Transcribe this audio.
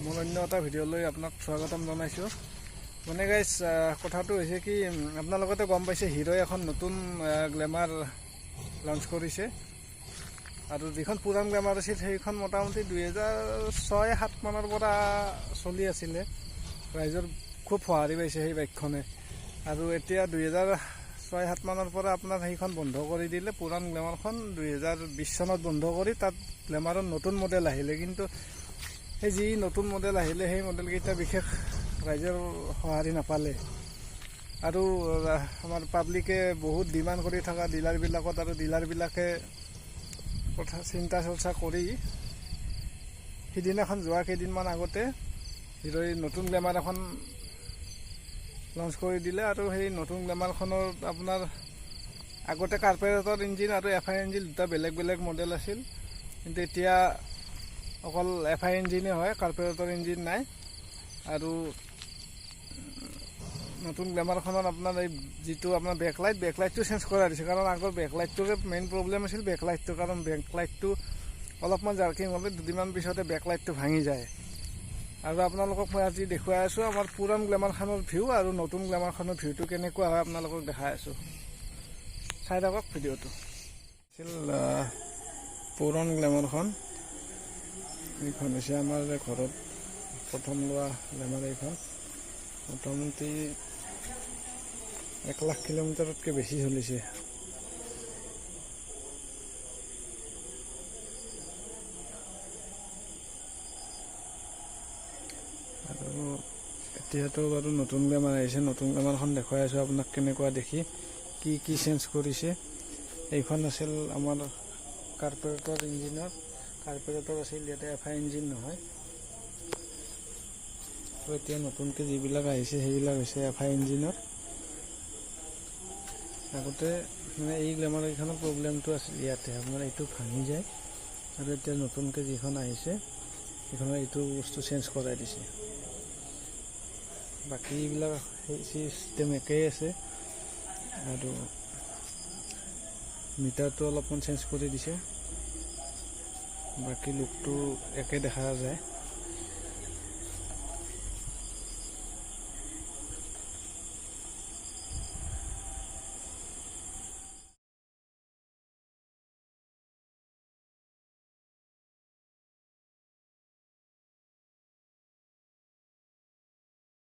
মোৰ অন্য এটা ভিডিঅ'লৈ আপোনাক স্বাগতম জনাইছোঁ। মানে গাইজ কথাটো হৈছে কি, আপোনালোকে গম পাইছে হিৰ'ই এখন নতুন গ্লেমাৰ লঞ্চ কৰিছে। আৰু যিখন পুৰাণ গ্লেমাৰ আছিল সেইখন মোটামুটি 2006-07 মানৰ পৰা চলি আছিলে। ৰাইজৰ খুব সঁহাৰি পাইছে সেই বাইকখনে। আৰু এতিয়া 2006-07 মানৰ পৰা আপোনাৰ সেইখন বন্ধ কৰি দিলে। পুৰাণ গ্লেমাৰখন 2020 চনত বন্ধ কৰি তাত গ্লেমাৰৰ নতুন মডেল আহিলে। কিন্তু সেই যি নতুন মডেল আহিলে সেই মডেলকেইটা বিশেষ ৰাইজৰ সঁহাৰি নাপালে। আৰু আমাৰ পাব্লিকে বহুত ডিমাণ্ড কৰি থকা ডিলাৰবিলাকত আৰু ডিলাৰবিলাকে কথা চিন্তা চৰ্চা কৰি সিদিনাখন যোৱা কেইদিনমান আগতে হিৰ'ই নতুন গ্লেমাৰ এখন লঞ্চ কৰি দিলে। আৰু সেই নতুন গ্লেমাৰখনৰ আপোনাৰ আগতে কাৰ্পেৰেটৰ ইঞ্জিন আৰু FI ইঞ্জিন দুটা বেলেগ বেলেগ মডেল আছিল। কিন্তু এতিয়া অকল FI ইঞ্জিনে হয়, কাৰ্পেৰেটৰ ইঞ্জিন নাই। আৰু নতুন গ্লেমাৰখনত আপোনাৰ এই যিটো আপোনাৰ বেকলাইটটো চেঞ্জ কৰা দিছে। কাৰণ আগৰ বেকলাইটটোৰে মেইন প্ৰব্লেম আছিল বেকলাইটটো। কাৰণ বেকলাইটটো অলপমান জাৰ্কিং হ'লে দুদিনমান পিছতে বেকলাইটটো ভাঙি যায়। আৰু আপোনালোকক মই আজি দেখুৱাই আছোঁ আমাৰ পুৰাণ গ্লেমাৰখনৰ ভিউ আৰু নতুন গ্লেমাৰখনৰ ভিউটো কেনেকুৱা হয় আপোনালোকক দেখাই আছোঁ। চাই থাকক ভিডিঅ'টো। আছিল পুৰাণ গ্লেমাৰখন। এইখন হৈছে আমাৰ ঘৰত প্ৰথম লোৱা গ্লেমাৰ। এইখন মোটামুটি 1 লাখ কিলোমিটাৰতকৈ বেছি চলিছে। আৰু এতিয়াতো বাৰু নতুন গ্লেমাৰ আহিছে। নতুন গ্লেমাৰখন দেখুৱাই আছোঁ আপোনাক কেনেকুৱা দেখি, কি চেঞ্জ কৰিছে। এইখন আছিল আমাৰ কাৰ্পেৰেটৰ ইঞ্জিনৰ। কাৰ্পেৰেটৰ আছিল, ইয়াতে FI ইঞ্জিন নহয়। আৰু এতিয়া নতুনকৈ যিবিলাক আহিছে সেইবিলাক হৈছে FI ইঞ্জিনৰ। আগতে মানে এই গ্লেমাৰ এইখনৰ প্ৰব্লেমটো আছিল ইয়াতে, আপোনাৰ এইটো ভাঙি যায়। আৰু এতিয়া নতুনকৈ যিখন আহিছে সেইখনৰ এইটো বস্তু চেঞ্জ কৰাই দিছে। বাকী এইবিলাক সেই চিষ্টেম একেই আছে। আৰু মিটাৰটো অলপমান চেঞ্জ কৰি দিছে। বাকী লুকটো একে দেখা যায়।